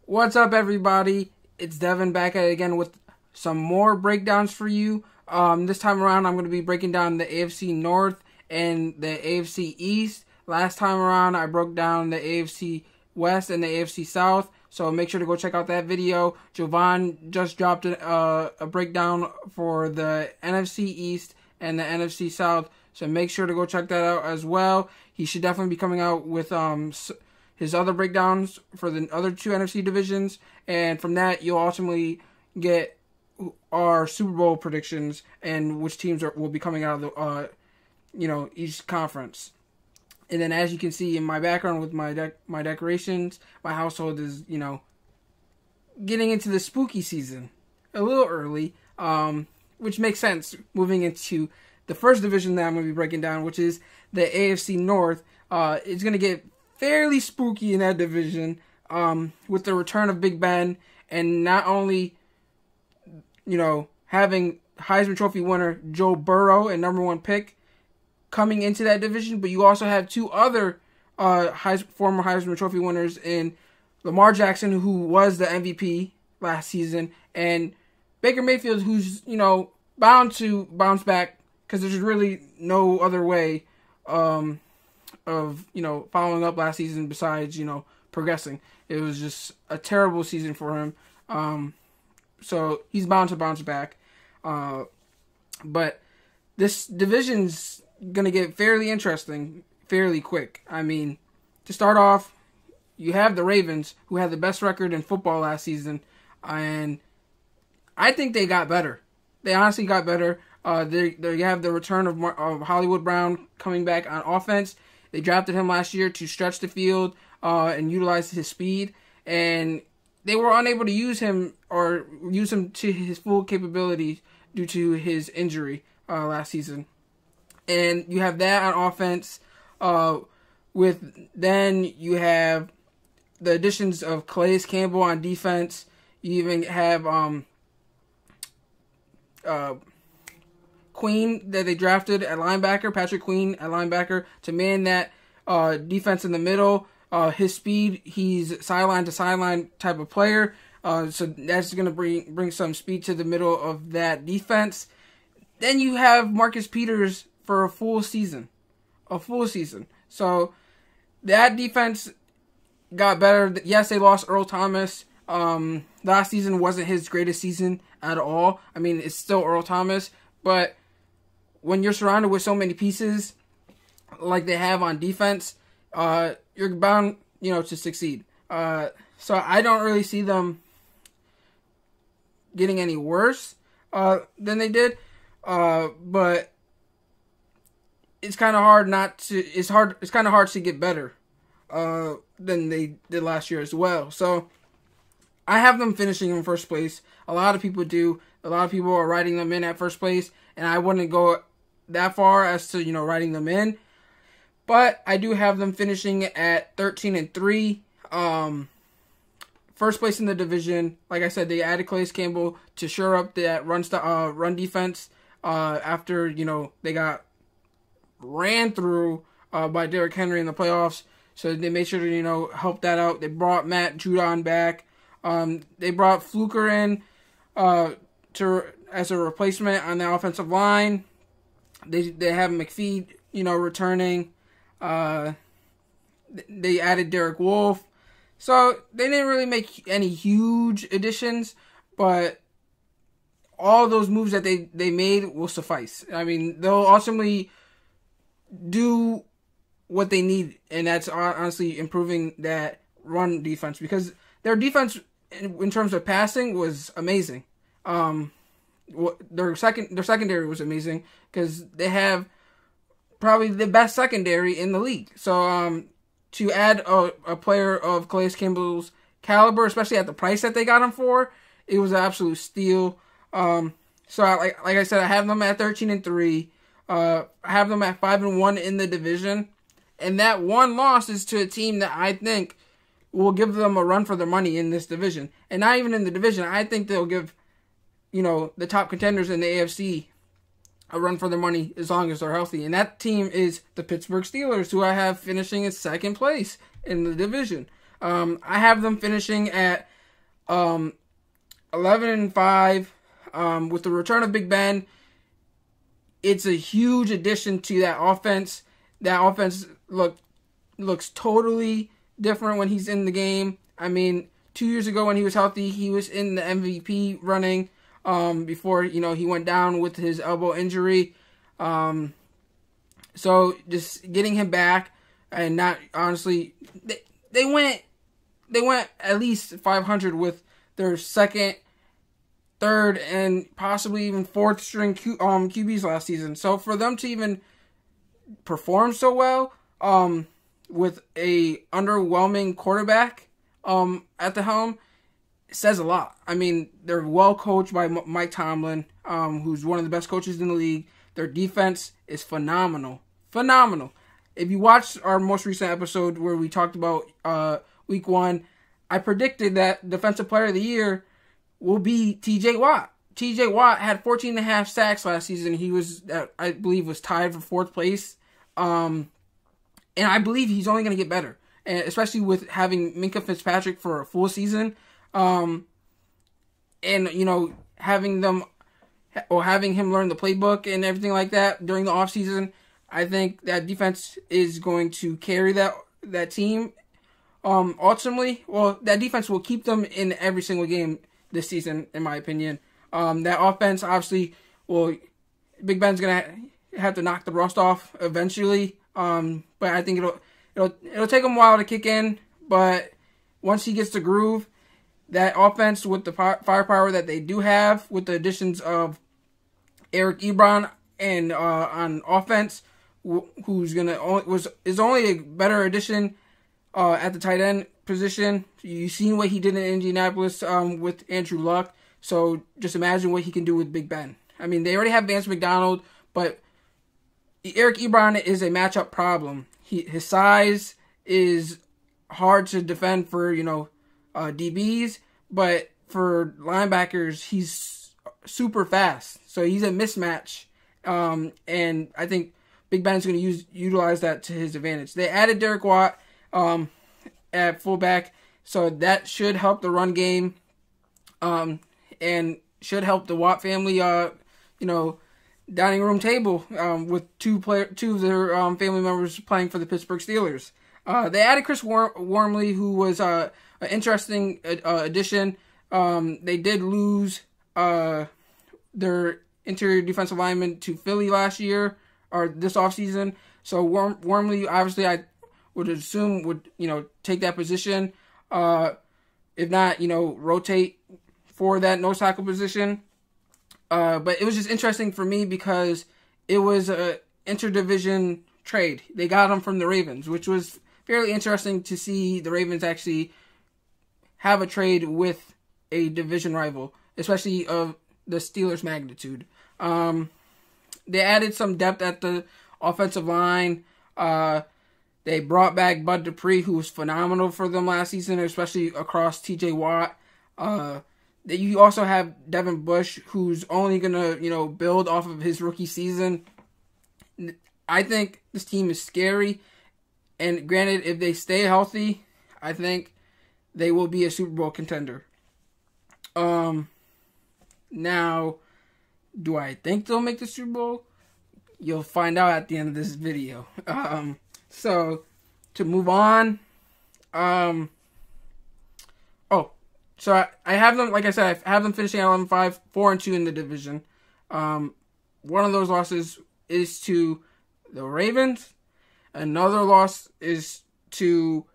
What's up, everybody? It's Devin back at it again with some more breakdowns for you. This time around, I'm going to be breaking down the AFC North and the AFC East. Last time around, I broke down the AFC West and the AFC South, so make sure to go check out that video. Jovan just dropped a breakdown for the NFC East and the NFC South, so make sure to go check that out as well. He should definitely be coming out with his other breakdowns for the other two NFC divisions, and from that you'll ultimately get our Super Bowl predictions and which teams will be coming out of the each conference. And then, as you can see in my background with my decorations, my household is getting into the spooky season a little early, which makes sense moving into the first division that I'm going to be breaking down, which is the AFC North. It's going to get fairly spooky in that division with the return of Big Ben, and not only having Heisman Trophy winner Joe Burrow and #1 pick coming into that division, but you also have two other former Heisman Trophy winners in Lamar Jackson, who was the MVP last season, and Baker Mayfield, who's bound to bounce back because there's really no other way of following up last season besides progressing. It was just a terrible season for him. So he's bound to bounce back. But this division's gonna get fairly interesting fairly quick. I mean, to start off, you have the Ravens, who had the best record in football last season, and I think they got better. They honestly got better. They have the return of Hollywood Brown coming back on offense. They drafted him last year to stretch the field and utilize his speed, and they were unable to use him to his full capability due to his injury last season. And you have that on offense. Then you have the additions of Calais Campbell on defense. You even have Queen that they drafted at linebacker, Patrick Queen at linebacker, to man that defense in the middle. His speed, he's sideline to sideline type of player, so that's going to bring some speed to the middle of that defense. Then you have Marcus Peters for a full season. So that defense got better. Yes, they lost Earl Thomas. Last season wasn't his greatest season at all. I mean, it's still Earl Thomas, but when you're surrounded with so many pieces like they have on defense, you're bound, to succeed. So I don't really see them getting any worse than they did. But it's kind of hard it's kind of hard to get better than they did last year as well. So I have them finishing in first place. A lot of people do. A lot of people are writing them in at first place, and I wouldn't go that far as to, writing them in. But I do have them finishing at 13-3. First place in the division. Like I said, they added Calais Campbell to shore up that run defense after, they got ran through by Derrick Henry in the playoffs. So they made sure to, help that out. They brought Matt Judon back. They brought Fluker in as a replacement on the offensive line. They have McPhee, returning. They added Derek Wolfe. So they didn't really make any huge additions, but all those moves that they made will suffice. I mean, they'll ultimately do what they need, and that's honestly improving that run defense, because their defense in terms of passing was amazing. Their secondary was amazing because they have probably the best secondary in the league. So to add a player of Calais Campbell's caliber, especially at the price that they got him for, it was an absolute steal. So like I said, I have them at 13-3. I have them at 5-1 in the division, and that one loss is to a team that I think will give them a run for their money in this division, and not even in the division. I think they'll give the top contenders in the AFC a run for their money as long as they're healthy. And that team is the Pittsburgh Steelers, who I have finishing in second place in the division. I have them finishing at 11-5. With the return of Big Ben, it's a huge addition to that offense. That offense looks totally different when he's in the game. I mean, 2 years ago when he was healthy, he was in the MVP running before, he went down with his elbow injury. So just getting him back, and not honestly, they went at least 500 with their second, third, and possibly even fourth string QBs last season. So for them to even perform so well with a underwhelming quarterback at the helm says a lot. I mean, they're well coached by Mike Tomlin, who's one of the best coaches in the league. Their defense is phenomenal. Phenomenal. If you watched our most recent episode where we talked about week 1, I predicted that Defensive Player of the Year will be T.J. Watt. T.J. Watt had 14.5 sacks last season. He was, I believe, was tied for 4th place. And I believe he's only going to get better, and especially with having Minkah Fitzpatrick for a full season. And, having him learn the playbook and everything like that during the offseason, I think that defense is going to carry that team. Ultimately, that defense will keep them in every single game this season, in my opinion. That offense, obviously, Big Ben's going to have to knock the rust off eventually. But I think it'll take him a while to kick in. But once he gets the groove, that offense with the firepower that they do have, with the additions of Eric Ebron and on offense, who's is only a better addition at the tight end position. You've seen what he did in Indianapolis with Andrew Luck, so just imagine what he can do with Big Ben. I mean, they already have Vance McDonald, but Eric Ebron is a matchup problem. His size is hard to defend for DBs, but for linebackers, he's super fast, so he's a mismatch. And I think Big Ben's going to utilize that to his advantage. They added Derek Watt at fullback, so that should help the run game, and should help the Watt family, dining room table with two of their family members playing for the Pittsburgh Steelers. They added Chris Wormley, who was an interesting addition. They did lose their interior defensive lineman to Philly last year, or this offseason. So Wormley, obviously, I would assume would take that position. If not, rotate for that nose tackle position. But it was just interesting for me because it was a interdivision trade. They got him from the Ravens, which was fairly interesting to see the Ravens actually have a trade with a division rival, especially of the Steelers' magnitude. They added some depth at the offensive line. They brought back Bud Dupree, who was phenomenal for them last season, especially across T.J. Watt. You also have Devin Bush, who's only going to, build off of his rookie season. I think this team is scary. And granted, if they stay healthy, I think they will be a Super Bowl contender. Now, do I think they'll make the Super Bowl? You'll find out at the end of this video. So, to move on. So I have them, like I said, I have them finishing at 11-5, 4-2 in the division. One of those losses is to the Ravens. Another loss is to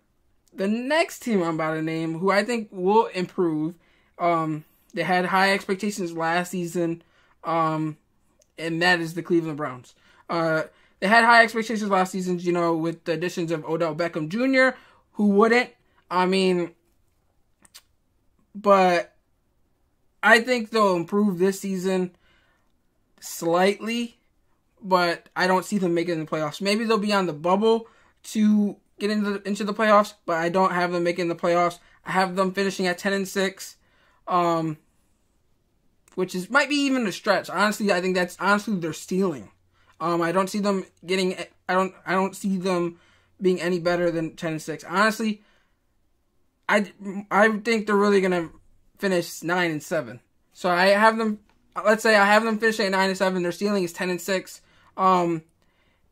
the next team I'm about to name, who I think will improve. They had high expectations last season, and that is the Cleveland Browns. They had high expectations last season, with the additions of Odell Beckham Jr., who wouldn't. But I think they'll improve this season slightly, but I don't see them making the playoffs. Maybe they'll be on the bubble to get into the playoffs, but I don't have them making the playoffs. I have them finishing at 10-6, which might be even a stretch. Honestly, I think that's their ceiling. I don't see them getting. I don't see them being any better than 10-6. Honestly, I think they're really gonna finish 9-7. So I have them. Let's say I have them finishing at 9-7. Their ceiling is 10-6.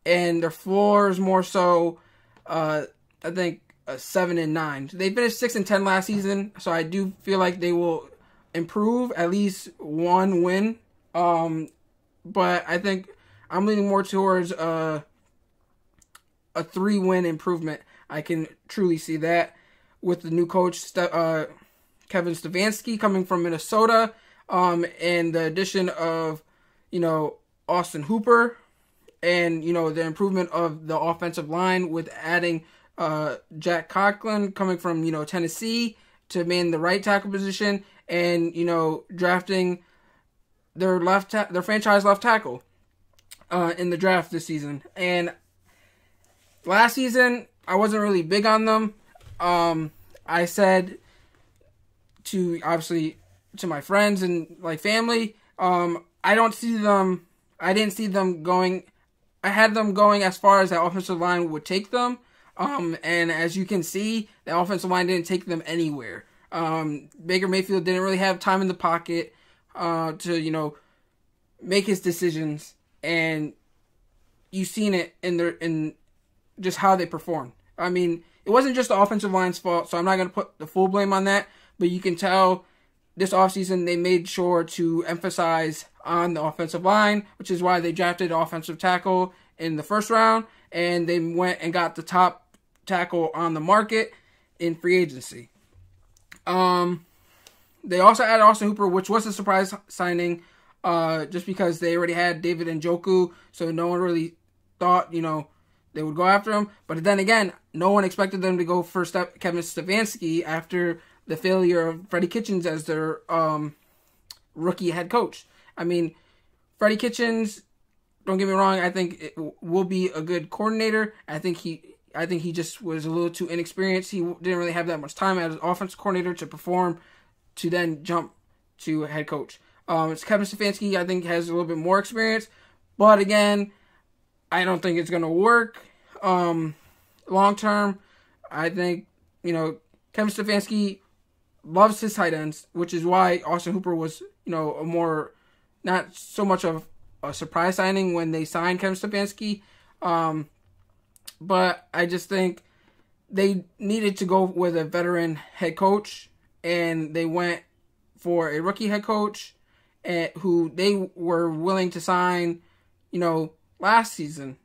And their floor is more so, I think, 7-9. They finished 6-10 last season, so I do feel like they will improve at least one win. But I think I'm leaning more towards a 3-win improvement. I can truly see that with the new coach, Kevin Stefanski, coming from Minnesota, and the addition of, Austin Hooper, and, the improvement of the offensive line with adding Jack Conklin coming from, Tennessee to man the right tackle position, and, drafting their franchise left tackle in the draft this season. And last season, I wasn't really big on them. I said to my friends and family, I didn't see them going. I had them going as far as that offensive line would take them. And as you can see, the offensive line didn't take them anywhere. Baker Mayfield didn't really have time in the pocket to make his decisions, and you've seen it in just how they performed. I mean, it wasn't just the offensive line's fault, so I'm not going to put the full blame on that, but you can tell this offseason they made sure to emphasize on the offensive line, which is why they drafted offensive tackle in the first round, and they went and got the top tackle on the market in free agency. They also added Austin Hooper, which was a surprise signing, just because they already had David Njoku, so no one really thought, they would go after him. But then again, no one expected them to go for Kevin Stefanski after the failure of Freddie Kitchens as their rookie head coach. I mean, Freddie Kitchens, don't get me wrong, I think it will be a good coordinator. I think he just was a little too inexperienced. He didn't really have that much time as an offensive coordinator to perform, to then jump to head coach. It's Kevin Stefanski, I think, has a little bit more experience. But again, I don't think it's going to work long term. I think, Kevin Stefanski loves his tight ends, which is why Austin Hooper was, a more, not so much of a surprise signing when they signed Kevin Stefanski. But I just think they needed to go with a veteran head coach, and they went for a rookie head coach who they were willing to sign, last season.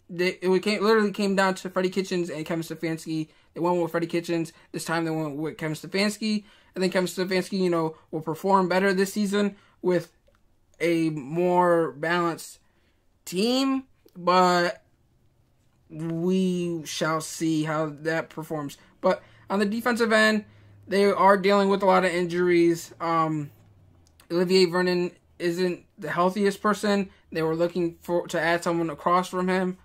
It literally came down to Freddie Kitchens and Kevin Stefanski. They went with Freddie Kitchens. This time they went with Kevin Stefanski. I think Kevin Stefanski, will perform better this season with a more balanced team, but we shall see how that performs. But on the defensive end, they are dealing with a lot of injuries. Olivier Vernon isn't the healthiest person. They were looking to add someone across from him.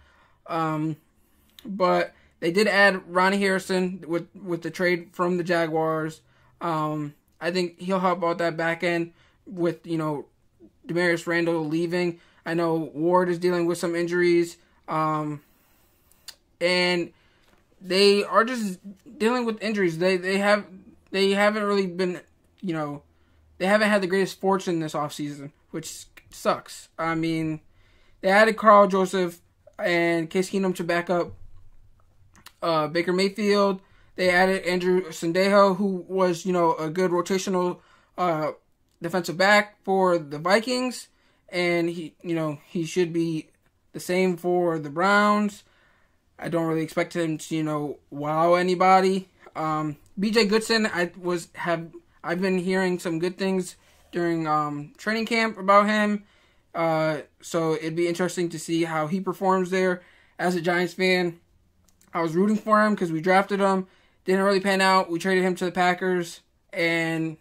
But they did add Ronnie Harrison with the trade from the Jaguars. I think he'll help out that back end with, Demarius Randall leaving. I know Ward is dealing with some injuries. And they are just dealing with injuries. They haven't really been, they haven't had the greatest fortune this offseason, which sucks. I mean, they added Carl Joseph and Case Keenum to back up Baker Mayfield. They added Andrew Sendejo, who was, a good rotational defensive back for the Vikings. And he should be the same for the Browns. I don't really expect him to, wow anybody. BJ Goodson, I've been hearing some good things during training camp about him. So it'd be interesting to see how he performs there. As a Giants fan, I was rooting for him because we drafted him. Didn't really pan out. We traded him to the Packers, and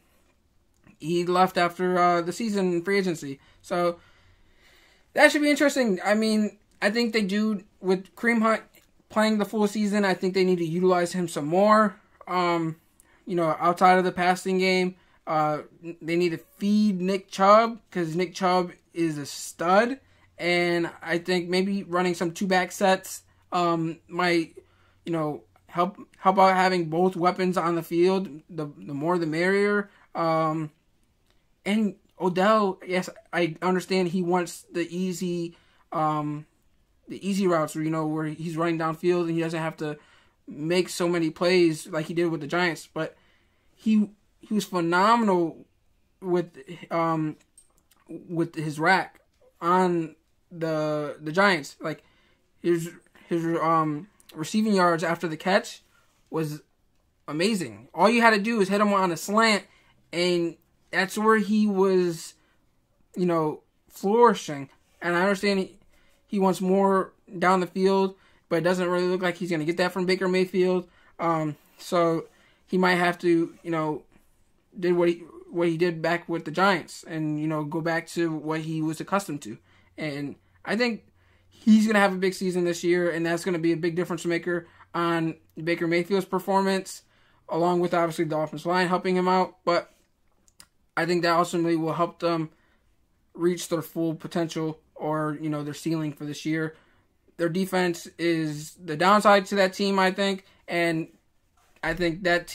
he left after the season in free agency. So that should be interesting. I mean, I think they do, with Kareem Hunt playing the full season, I think they need to utilize him some more. Outside of the passing game, they need to feed Nick Chubb, because Nick Chubb is a stud. And I think maybe running some two-back sets might, help out having both weapons on the field. The more the merrier. And Odell, yes, I understand he wants the easy routes where he's running downfield and he doesn't have to make so many plays like he did with the Giants. But he was phenomenal with his rack on the Giants. Like his receiving yards after the catch was amazing. All you had to do was hit him on a slant, and that's where he was, flourishing. And I understand he wants more down the field, but it doesn't really look like he's going to get that from Baker Mayfield. So he might have to, did what he did back with the Giants and, go back to what he was accustomed to. And I think he's going to have a big season this year, and that's going to be a big difference maker on Baker Mayfield's performance, along with obviously the offensive line helping him out. But I think that ultimately will help them reach their full potential or, their ceiling for this year. Their defense is the downside to that team, I think. And I think that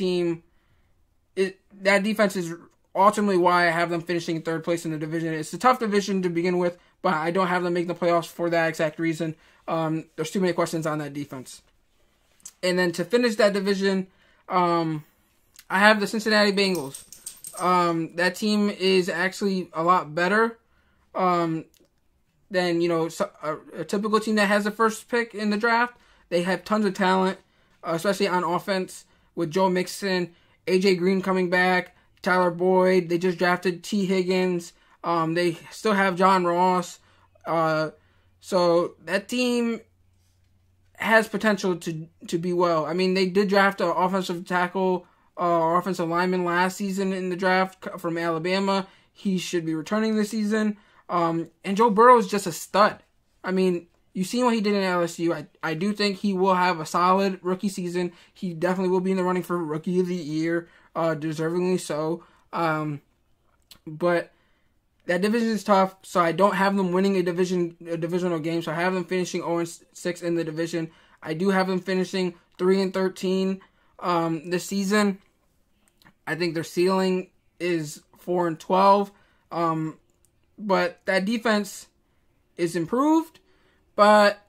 defense is ultimately why I have them finishing in third place in the division. It's a tough division to begin with, but I don't have them making the playoffs for that exact reason. There's too many questions on that defense. And then to finish that division, I have the Cincinnati Bengals. That team is actually a lot better than, a typical team that has the first pick in the draft. They have tons of talent, especially on offense with Joe Mixon, AJ Green coming back, Tyler Boyd. They just drafted T. Higgins. They still have John Ross. So that team has potential to be well. I mean, they did draft an offensive tackle or offensive lineman last season in the draft from Alabama. He should be returning this season. And Joe Burrow is just a stud. I mean, you've seen what he did in LSU. I do think he will have a solid rookie season. He definitely will be in the running for Rookie of the Year, deservingly so. But that division is tough, so I don't have them winning a divisional game. So I have them finishing 0-6 in the division. I do have them finishing 3-13 this season. I think their ceiling is 4-12. But that defense is improved, but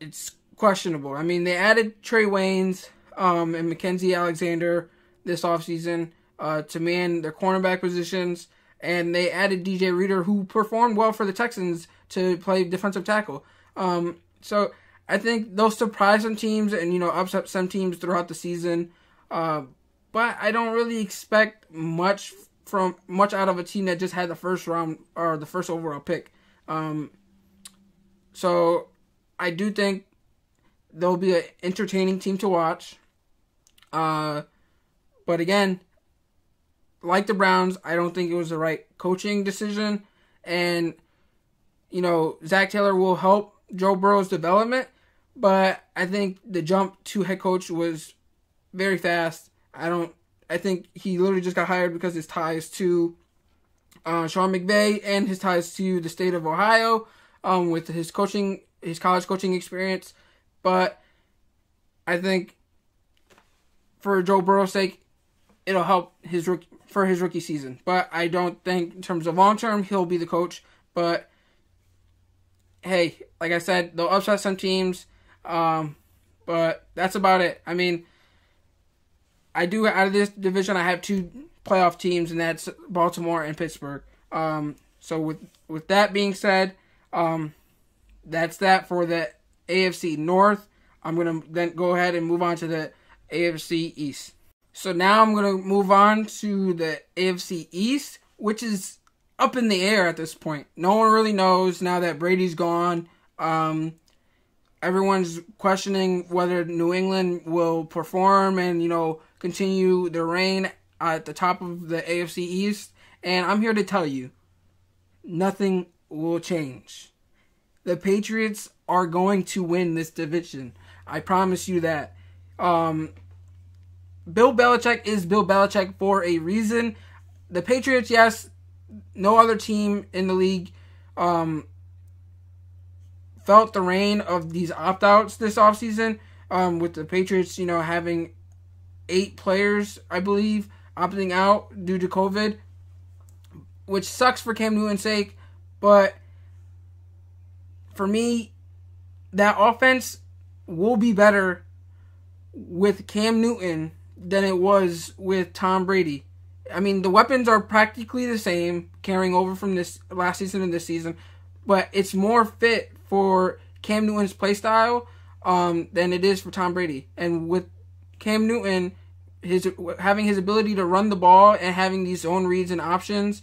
it's questionable. I mean, they added Trey Waynes and Mackenzie Alexander this offseason to man their cornerback positions, and they added DJ Reader, who performed well for the Texans, to play defensive tackle. So I think they'll surprise some teams and, upset some teams throughout the season. But I don't really expect much out of a team that just had the first round or the first overall pick. So I do think they'll be an entertaining team to watch. But again, like the Browns, I don't think it was the right coaching decision. And, Zach Taylor will help Joe Burrow's development, but I think the jump to head coach was very fast. I think he literally just got hired because his ties to Sean McVay and his ties to the state of Ohio with his college coaching experience. But I think for Joe Burrow's sake, it'll help his rookie season. But I don't think in terms of long term he'll be the coach. But hey, like I said, they'll upset some teams. But that's about it. I mean, I do, out of this division, I have two playoff teams, and that's Baltimore and Pittsburgh. So with that being said, that's that for the AFC North. I'm going to then go ahead and move on to the AFC East. So now I'm going to move on to the AFC East, which is up in the air at this point. No one really knows now that Brady's gone. Everyone's questioning whether New England will perform and, continue their reign at the top of the AFC East. And I'm here to tell you, nothing will change. The Patriots are going to win this division. I promise you that. Bill Belichick is Bill Belichick for a reason. The Patriots, yes, no other team in the league felt the reign of these opt-outs this offseason, with the Patriots, having 8 players, I believe, opting out due to COVID, which sucks for Cam Newton's sake. But for me, that offense will be better with Cam Newton than it was with Tom Brady. I mean, the weapons are practically the same, carrying over from this last season and this season, but it's more fit for Cam Newton's play style than it is for Tom Brady. And with Cam Newton, having his ability to run the ball and having these zone reads and options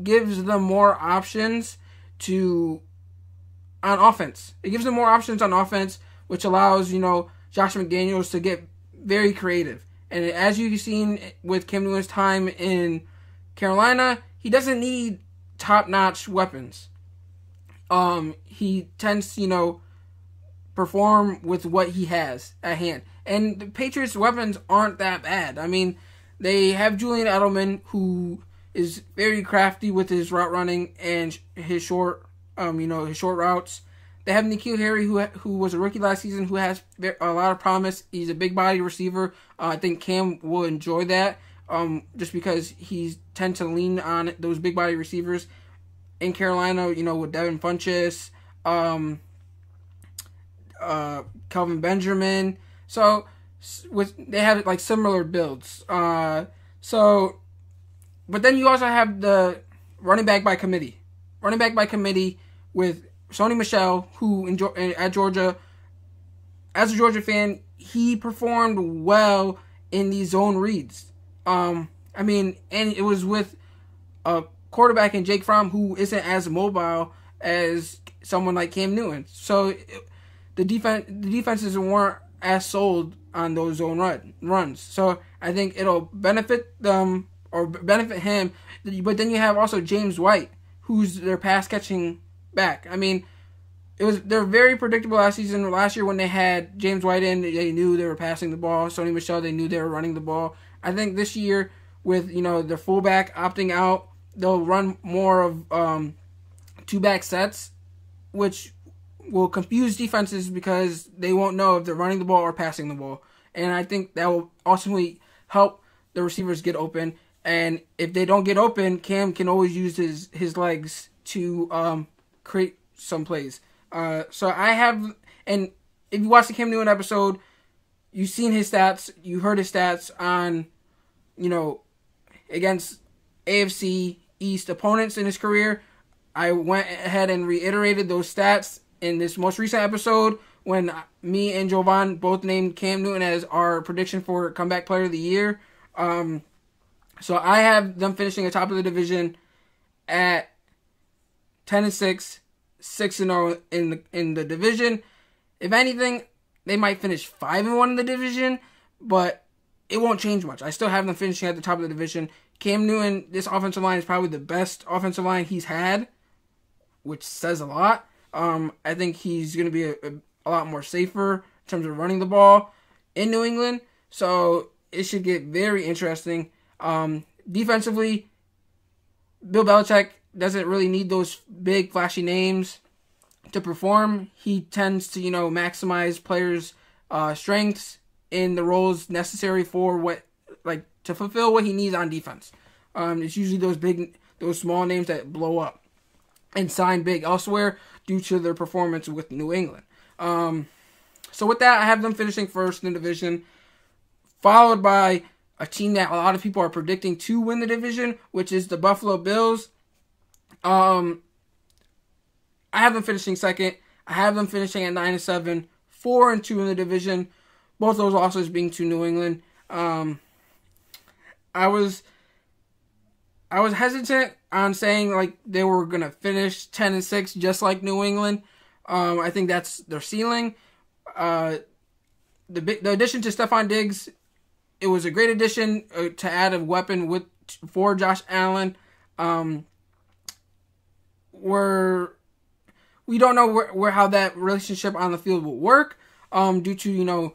gives them more options on offense. It gives them more options on offense, which allows, Josh McDaniels to get very creative. And as you've seen with Cam Newton's time in Carolina, he doesn't need top-notch weapons. He tends to, perform with what he has at hand. And the Patriots' weapons aren't that bad. I mean, they have Julian Edelman, who is very crafty with his route running and his short routes. They have N'Keal Harry, who was a rookie last season, who has a lot of promise. He's a big body receiver. I think Cam will enjoy that, just because he tends to lean on those big body receivers in Carolina. With Devin Funchess, Kelvin Benjamin. So they have like similar builds. But then you also have the running back by committee. Running back by committee with Sony Michel, who at Georgia, as a Georgia fan, he performed well in these zone reads. And it was with a quarterback in Jake Fromm who isn't as mobile as someone like Cam Newton. So the defenses weren't as sold on those zone runs. So I think it'll benefit them or benefit him. But then you have also James White, who's their pass catching back. I mean, they're very predictable last season. Last year when they had James White in, they knew they were passing the ball. Sony Michel, they knew they were running the ball. I think this year with their fullback opting out, they'll run more of two-back sets, which will confuse defenses because they won't know if they're running the ball or passing the ball. And I think that will ultimately help the receivers get open. And if they don't get open, Cam can always use his legs to create some plays. So I have, and if you watch the Cam Newton episode, you've seen his stats, you heard his stats on, against AFC East opponents in his career. I went ahead and reiterated those stats in this most recent episode when me and Jovan both named Cam Newton as our prediction for comeback player of the year. So I have them finishing atop of the division at 10-6, 6-0 in the division. If anything, they might finish 5-1 in the division, but it won't change much. I still have them finishing at the top of the division. Cam Newton, this offensive line is probably the best offensive line he's had, which says a lot. I think he's going to be a lot more safer in terms of running the ball in New England. So it should get very interesting. Defensively, Bill Belichick doesn't really need those big flashy names to perform. He tends to, maximize players' strengths in the roles necessary for to fulfill what he needs on defense. It's usually those small names that blow up and sign big elsewhere due to their performance with New England. So with that, I have them finishing first in the division, followed by a team that a lot of people are predicting to win the division, which is the Buffalo Bills. I have them finishing second. I have them finishing at 9-7, 4-2 in the division. Both those losses being to New England. I was hesitant on saying they were gonna finish 10-6 just like New England. I think that's their ceiling. The addition to Stephon Diggs, it was a great addition to add a weapon for Josh Allen. We don't know how that relationship on the field will work, due to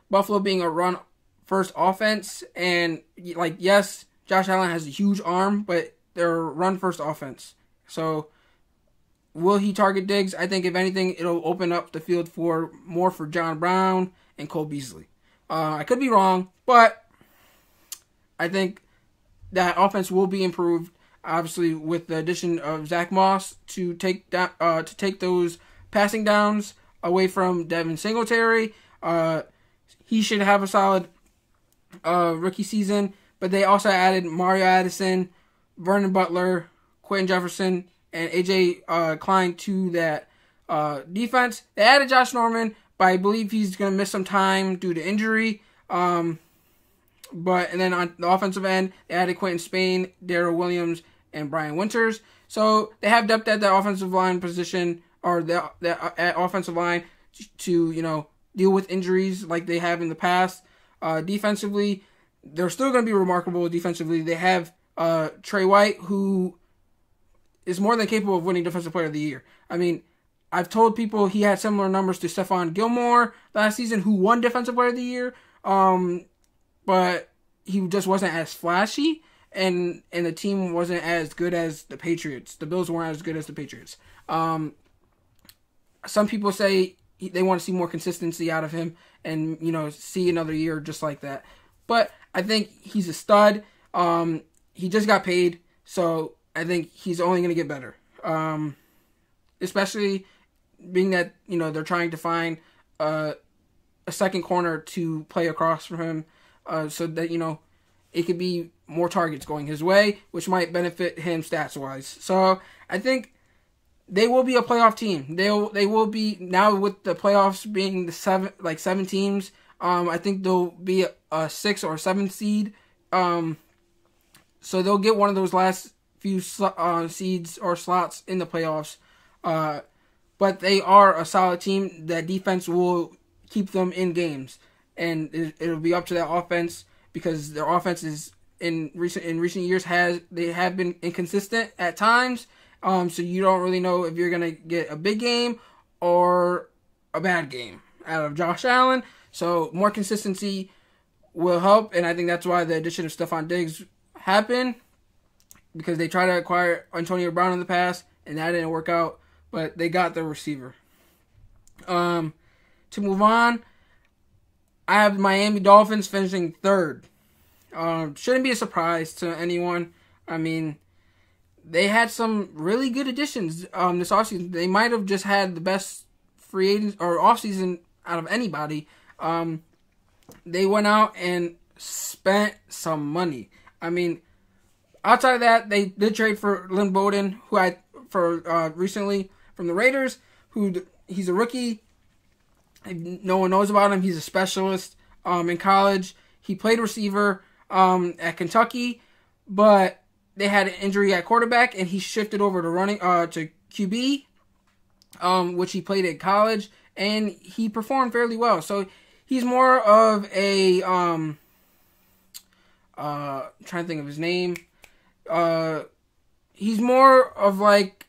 Buffalo being a run first offense, and yes, Josh Allen has a huge arm, but they're a run first offense. So will he target Diggs? I think if anything, it'll open up the field more for John Brown and Cole Beasley. I could be wrong, but I think that offense will be improved, obviously, with the addition of Zach Moss to take those passing downs away from Devin Singletary. He should have a solid rookie season. But they also added Mario Addison, Vernon Butler, Quentin Jefferson, and AJ Klein to that defense. They added Josh Norman, but I believe he's going to miss some time due to injury. And then on the offensive end, they added Quentin Spain, Darrell Williams, and Brian Winters. So they have depth at the offensive line position, or the offensive line to deal with injuries like they have in the past. Defensively, they're still going to be remarkable defensively. They have Trey White, who is more than capable of winning Defensive Player of the Year. I mean, I've told people he had similar numbers to Stephon Gilmore last season, who won Defensive Player of the Year, but he just wasn't as flashy, and the team wasn't as good as the Patriots. The Bills weren't as good as the Patriots. Some people say they want to see more consistency out of him and, see another year just like that. But I think he's a stud. He just got paid, so I think he's only going to get better. Especially being that, they're trying to find a second corner to play across from him so that, it could be more targets going his way, which might benefit him stats-wise. So I think they will be a playoff team. They will be, now with the playoffs being the seven teams, I think they'll be a 6 or 7 seed. So they'll get one of those last few seeds or slots in the playoffs. But they are a solid team. That defense will keep them in games. And it'll be up to that offense, because their offense is in recent years they have been inconsistent at times. So you don't really know if you're gonna get a big game or a bad game out of Josh Allen. So more consistency will help, and I think that's why the addition of Stephon Diggs happened, because they tried to acquire Antonio Brown in the past, and that didn't work out, but they got their receiver. To move on, I have Miami Dolphins finishing third. Shouldn't be a surprise to anyone. I mean, they had some really good additions this offseason. They might have just had the best free agents or offseason out of anybody. They went out and spent some money. I mean, outside of that, they did trade for Lynn Bowden, recently from the Raiders, he's a rookie. No one knows about him. He's a specialist in college. He played receiver at Kentucky, but they had an injury at quarterback, and he shifted over to running to QB, which he played at college, and he performed fairly well. So he's more of a trying to think of his name. He's more of like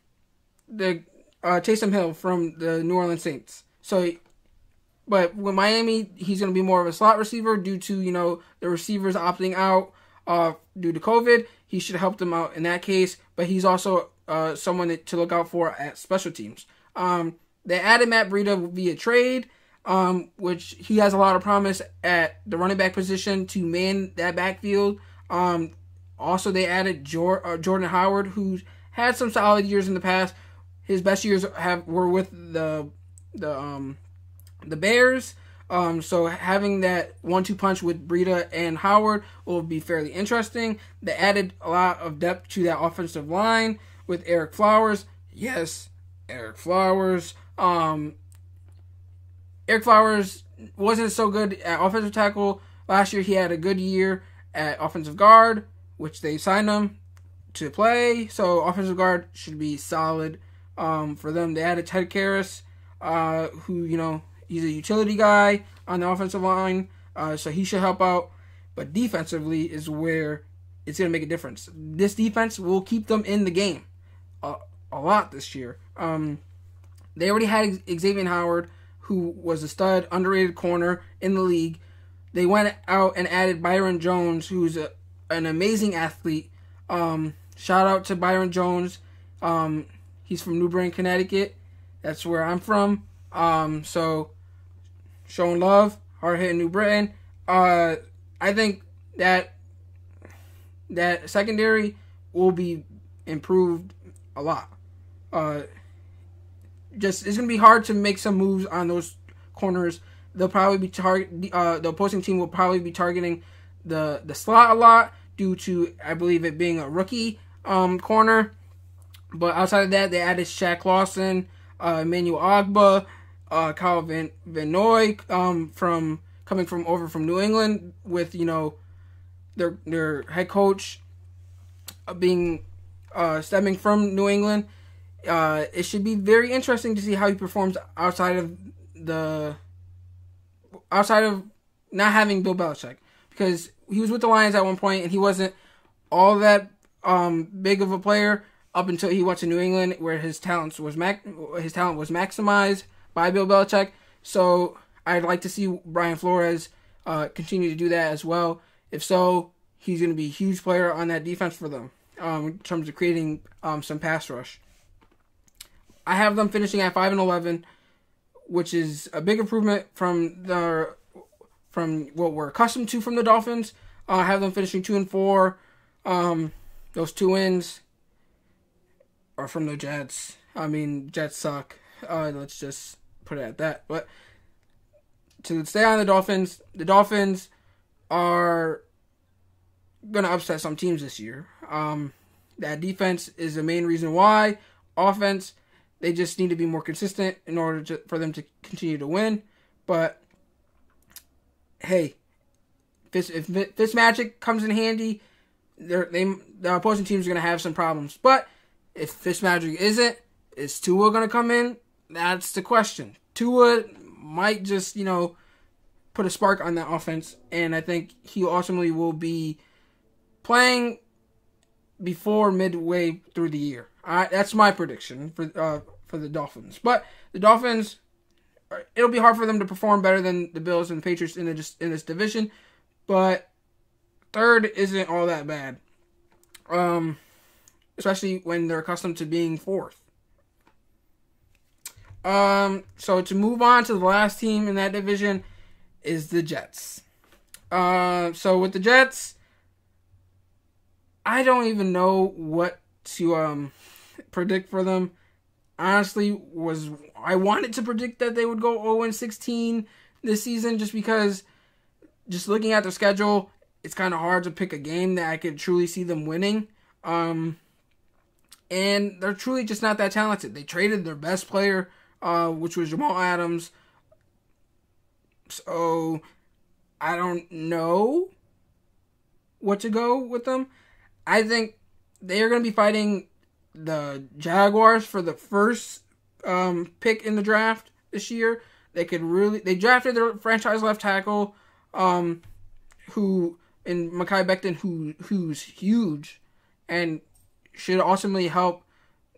the Taysom Hill from the New Orleans Saints. But with Miami, he's going to be more of a slot receiver due to, the receivers opting out due to COVID. He should help them out in that case. But he's also someone to look out for at special teams. They added Matt Breida via trade, which he has a lot of promise at the running back position to man that backfield. Also, they added Jordan Howard, who's had some solid years in the past. His best years were with the Bears. So having that 1-2 punch with Breida and Howard will be fairly interesting. They added a lot of depth to that offensive line with Eric Flowers. Yes, Eric Flowers. Eric Flowers wasn't so good at offensive tackle. Last year he had a good year at offensive guard, which they signed him to play. So offensive guard should be solid for them. They added Ted Karras, who, he's a utility guy on the offensive line, so he should help out. But defensively is where it's going to make a difference. This defense will keep them in the game a lot this year. They already had Xavier Howard, who was a stud, underrated corner in the league. They went out and added Byron Jones, who's an amazing athlete. Shout out to Byron Jones. He's from New Britain, Connecticut. That's where I'm from. So showing love, hard hitting New Britain. I think that that secondary will be improved a lot. Just it's gonna be hard to make some moves on those corners. They'll probably be the opposing team will probably be targeting the slot a lot due to, I believe, it being a rookie corner. But outside of that, they added Shaq Lawson, Emmanuel Ogba, Kyle Van Noy coming from New England with their head coach being stemming from New England. It should be very interesting to see how he performs outside of not having Bill Belichick, because he was with the Lions at one point and he wasn't all that big of a player up until he went to New England, where his talent was maximized by Bill Belichick. So I'd like to see Brian Flores continue to do that as well. If so, he's going to be a huge player on that defense for them in terms of creating some pass rush. I have them finishing at 5-11, which is a big improvement from what we're accustomed to from the Dolphins. I have them finishing 2-4. Those 2 wins are from the Jets. I mean, Jets suck. Let's just put it at that. But to stay on the Dolphins are going to upset some teams this year. That defense is the main reason why. Offense, they just need to be more consistent in order for them to continue to win. But hey, if Fitzmagic comes in handy, the opposing teams are going to have some problems. But if Fitzmagic isn't, is Tua going to come in? That's the question. Tua might just, put a spark on that offense, and I think he ultimately will be playing before midway through the year. That's my prediction for the Dolphins. But the Dolphins, it'll be hard for them to perform better than the Bills and the Patriots in this division, but third isn't all that bad, especially when they're accustomed to being fourth. So to move on to the last team in that division is the Jets. So with the Jets, I don't even know what to predict for them. Honestly, I wanted to predict that they would go 0-16 this season, just because, just looking at their schedule, it's kind of hard to pick a game that I could truly see them winning. And they're truly just not that talented. They traded their best player, which was Jamal Adams. So I don't know what to go with them. I think they are going to be fighting the Jaguars for the first pick in the draft this year. They drafted their franchise left tackle, who in Mekhi Becton, who's huge and should ultimately help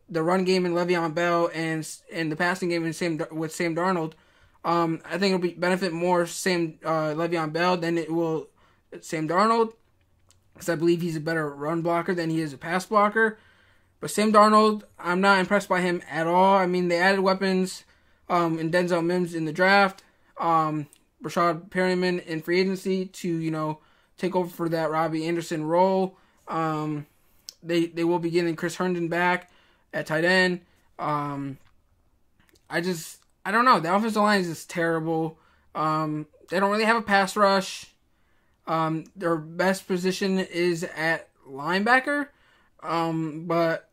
the run game in Le'Veon Bell and the passing game with Sam Darnold. I think it'll benefit more Le'Veon Bell than it will Sam Darnold, because I believe he's a better run blocker than he is a pass blocker. But Sam Darnold, I'm not impressed by him at all. I mean, they added weapons in Denzel Mims in the draft, Rashad Perriman in free agency to, take over for that Robbie Anderson role. They will be getting Chris Herndon back at tight end. I don't know. The offensive line is just terrible. They don't really have a pass rush. Their best position is at linebacker. But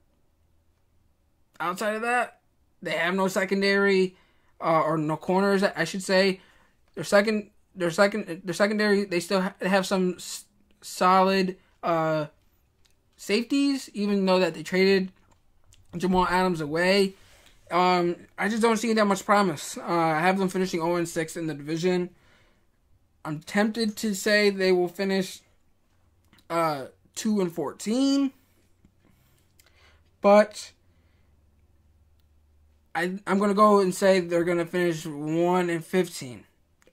outside of that, they have no secondary, or no corners, I should say. Their secondary, they still have some solid safeties, even though that they traded Jamal Adams away. I just don't see that much promise. I have them finishing 0-6 in the division. I'm tempted to say they will finish 2-14, but I'm going to go and say they're going to finish 1-15.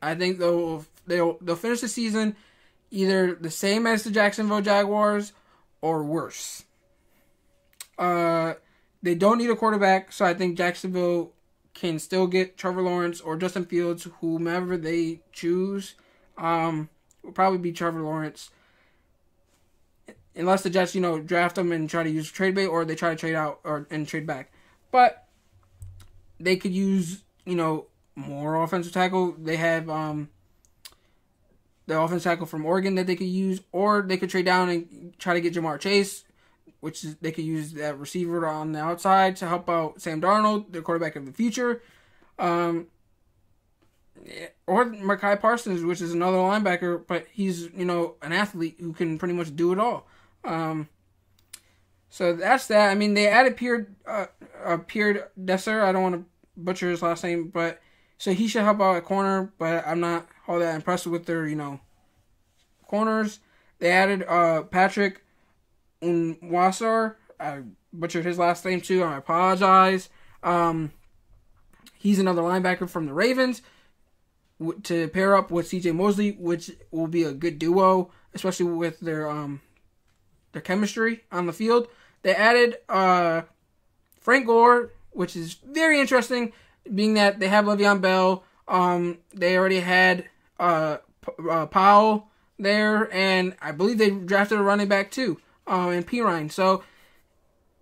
I think they'll finish the season either the same as the Jacksonville Jaguars or worse. They don't need a quarterback, so I think Jacksonville can still get Trevor Lawrence or Justin Fields, whomever they choose. Will probably be Trevor Lawrence. unless the Jets, draft them and try to use trade bait, or they try to trade out and trade back. But they could use, more offensive tackle. They have the offensive tackle from Oregon that they could use, or they could trade down and try to get Jamar Chase, which is they could use that receiver on the outside to help out Sam Darnold, the quarterback of the future. Or Mekhi Parsons, which is another linebacker, but he's, an athlete who can pretty much do it all. So that's that. I mean, they added Pierre Desser. I don't want to butcher his last name, but so he should help out at corner, but I'm not all that impressed with their, corners. They added Patrick Unwasar. I butchered his last name too. I apologize. He's another linebacker from the Ravens to pair up with C.J. Mosley, which will be a good duo, especially with their chemistry on the field. They added Frank Gore, which is very interesting, being that they have Le'Veon Bell. They already had Powell there, and I believe they drafted a running back too, in Pirine. So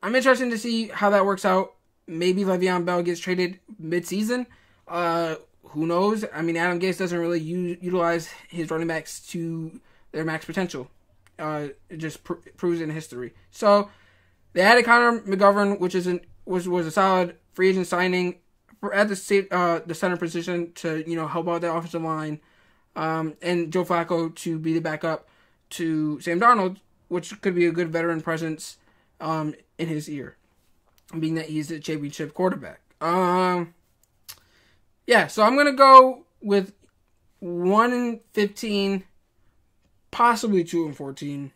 I'm interested to see how that works out. Maybe Le'Veon Bell gets traded mid-season. Who knows? I mean, Adam Gase doesn't really utilize his running backs to their max potential. It just proves in history. So they added Connor McGovern, which was a solid free agent signing at the center position to help out that offensive line, and Joe Flacco to be the backup to Sam Darnold, which could be a good veteran presence in his ear, being that he's a championship quarterback. Yeah, so I'm gonna go with 1-15, possibly 2-14,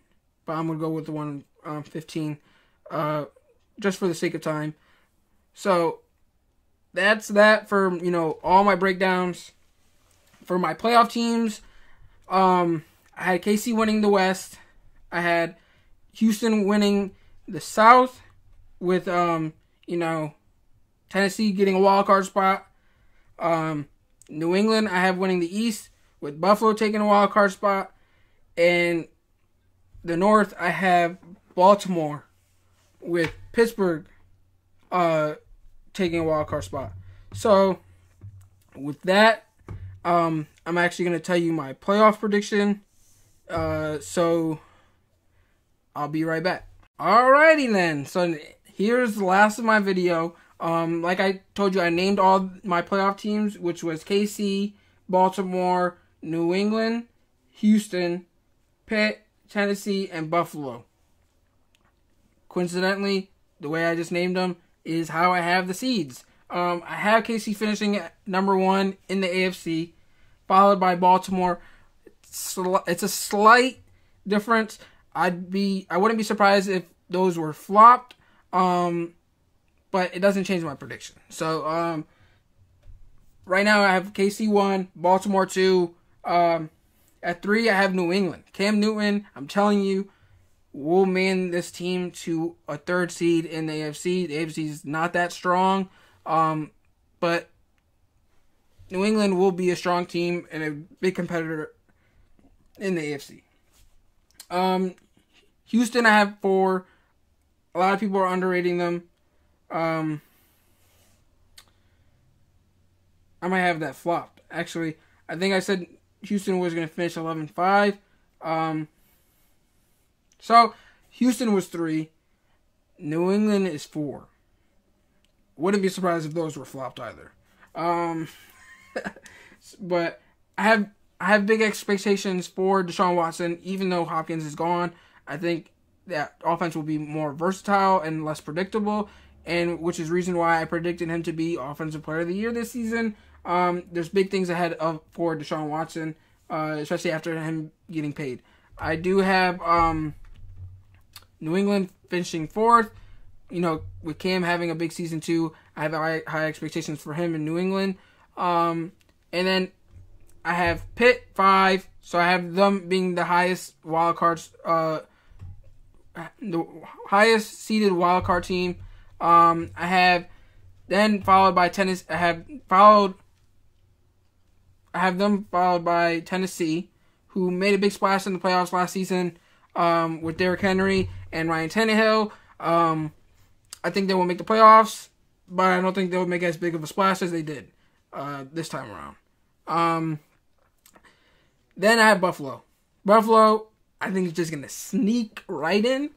but I'm gonna go with the 1-15, just for the sake of time. So that's that for all my breakdowns for my playoff teams. I had KC winning the West. I had Houston winning the South with Tennessee getting a wild card spot. New England I have winning the East with Buffalo taking a wild card spot, and the North I have Baltimore with Pittsburgh taking a wild card spot. So with that, I'm actually going to tell you my playoff prediction. So I'll be right back. Alrighty then. So here's the last of my video. Like I told you, I named all my playoff teams, which was KC, Baltimore, New England, Houston, Pitt, Tennessee, and Buffalo. Coincidentally, the way I just named them is how I have the seeds. I have KC finishing at number 1 in the AFC, followed by Baltimore. It's a slight difference. I wouldn't be surprised if those were flopped. But it doesn't change my prediction. So, right now I have KC 1, Baltimore 2. At 3, I have New England. Cam Newton, I'm telling you, will man this team to a 3rd seed in the AFC. The AFC is not that strong. But New England will be a strong team and a big competitor in the AFC. Houston, I have 4. A lot of people are underrating them. I might have that flopped. Actually, I think I said Houston was going to finish 11-5. So, Houston was 3. New England is 4. Wouldn't be surprised if those were flopped either. But I have big expectations for Deshaun Watson, even though Hopkins is gone. I think that offense will be more versatile and less predictable, and which is reason why I predicted him to be Offensive Player of the Year this season. There's big things ahead for Deshaun Watson, especially after him getting paid. I do have New England finishing 4th. With Cam having a big season too, I have high expectations for him in New England. And then I have Pitt 5, so I have them being the highest wild cards, the highest seeded wild card team. I have then followed by Tennessee. I have them followed by Tennessee, who made a big splash in the playoffs last season. with Derrick Henry and Ryan Tannehill. I think they will make the playoffs, but I don't think they'll make as big of a splash as they did this time around. Then I have Buffalo. Buffalo, I think, is just going to sneak right in.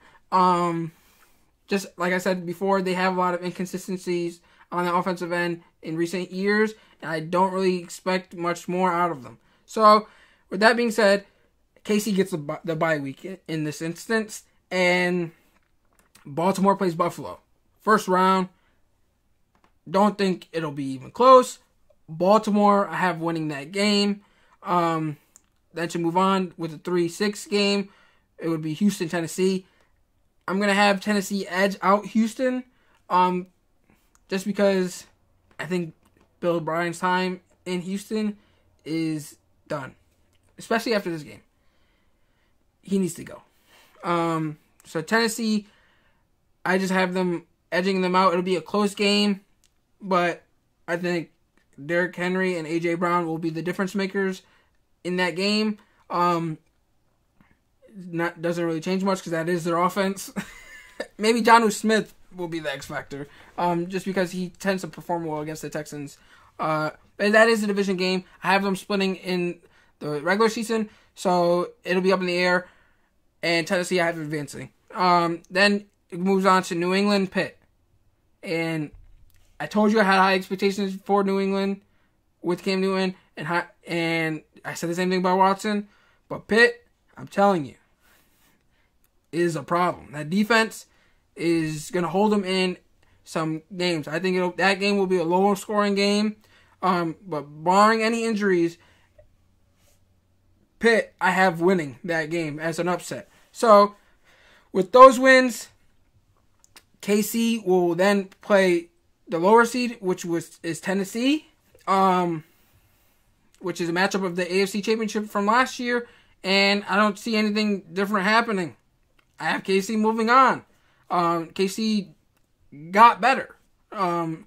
Just like I said before, they have a lot of inconsistencies on the offensive end in recent years, and I don't really expect much more out of them. So, with that being said, KC gets the bye week in this instance, and Baltimore plays Buffalo. First round, don't think it'll be even close. Baltimore, I have winning that game. Then to move on with the 3-6 game, it would be Houston, Tennessee. I'm going to have Tennessee edge out Houston, just because I think Bill O'Brien's time in Houston is done, especially after this game. He needs to go. So Tennessee, I just have them edging them out. It'll be a close game, but I think Derrick Henry and A.J. Brown will be the difference makers in that game. Doesn't really change much because that is their offense. Maybe Jonnu Smith will be the X factor, just because he tends to perform well against the Texans. But that is a division game. I have them splitting in the regular season, so it'll be up in the air. And Tennessee, I have advancing. Then it moves on to New England, Pitt. And I told you I had high expectations for New England with Cam Newton, and I said the same thing about Watson. But Pitt, I'm telling you, is a problem. That defense is going to hold them in some games. I think that game will be a lower scoring game. But barring any injuries, Pitt, I have winning that game as an upset. So, with those wins, KC will then play the lower seed, which is Tennessee, which is a matchup of the AFC Championship from last year, and I don't see anything different happening. I have KC moving on. KC got better. And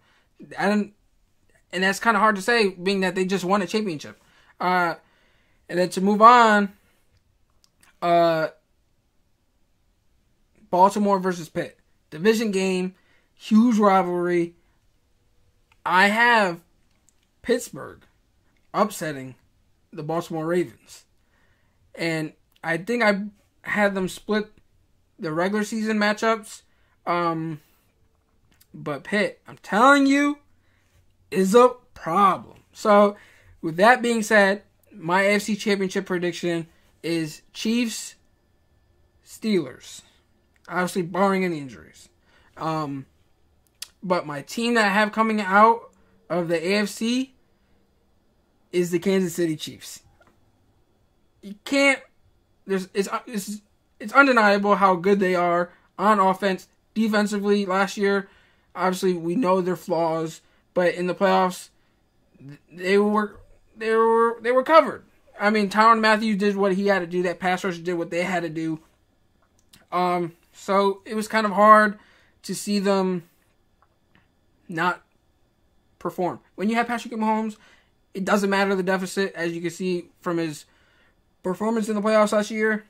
that's kind of hard to say, being that they just won a championship. And then to move on, Baltimore versus Pitt. Division game, huge rivalry. I have Pittsburgh upsetting the Baltimore Ravens. And I think I had them split the regular season matchups. But Pitt, I'm telling you, is a problem. So, with that being said, my AFC Championship prediction is Chiefs, Steelers. Obviously, barring any injuries. But my team that I have coming out of the AFC is the Kansas City Chiefs. You can't... It's undeniable how good they are on offense. Defensively, last year, obviously, we know their flaws. But in the playoffs, they were covered. I mean, Tyrann Mathieu did what he had to do. That pass rush did what they had to do. So it was kind of hard to see them not perform. When you have Patrick Mahomes, it doesn't matter the deficit, as you can see from his performance in the playoffs last year.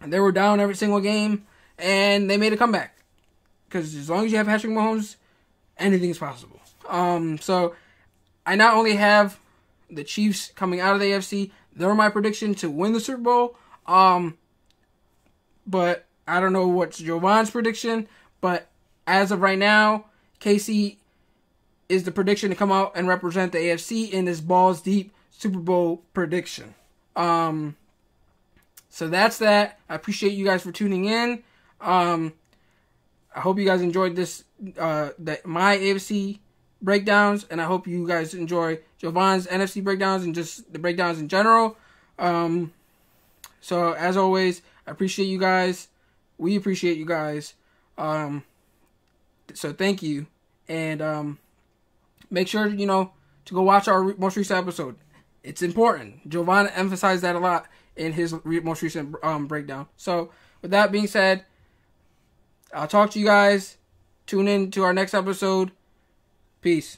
They were down every single game, and they made a comeback. Because as long as you have Patrick Mahomes, anything is possible. So I not only have the Chiefs coming out of the AFC, they're my prediction to win the Super Bowl. But I don't know what's Jovan's prediction. But as of right now, KC is the prediction to come out and represent the AFC in this balls deep Super Bowl prediction. So that's that. I appreciate you guys for tuning in. I hope you guys enjoyed this, my AFC breakdowns, and I hope you guys enjoy Jovan's NFC breakdowns and just the breakdowns in general. So as always, I appreciate you guys. We appreciate you guys. So thank you, and make sure to go watch our most recent episode. It's important. Jovan emphasized that a lot in his most recent breakdown. So with that being said, I'll talk to you guys. Tune in to our next episode. Peace.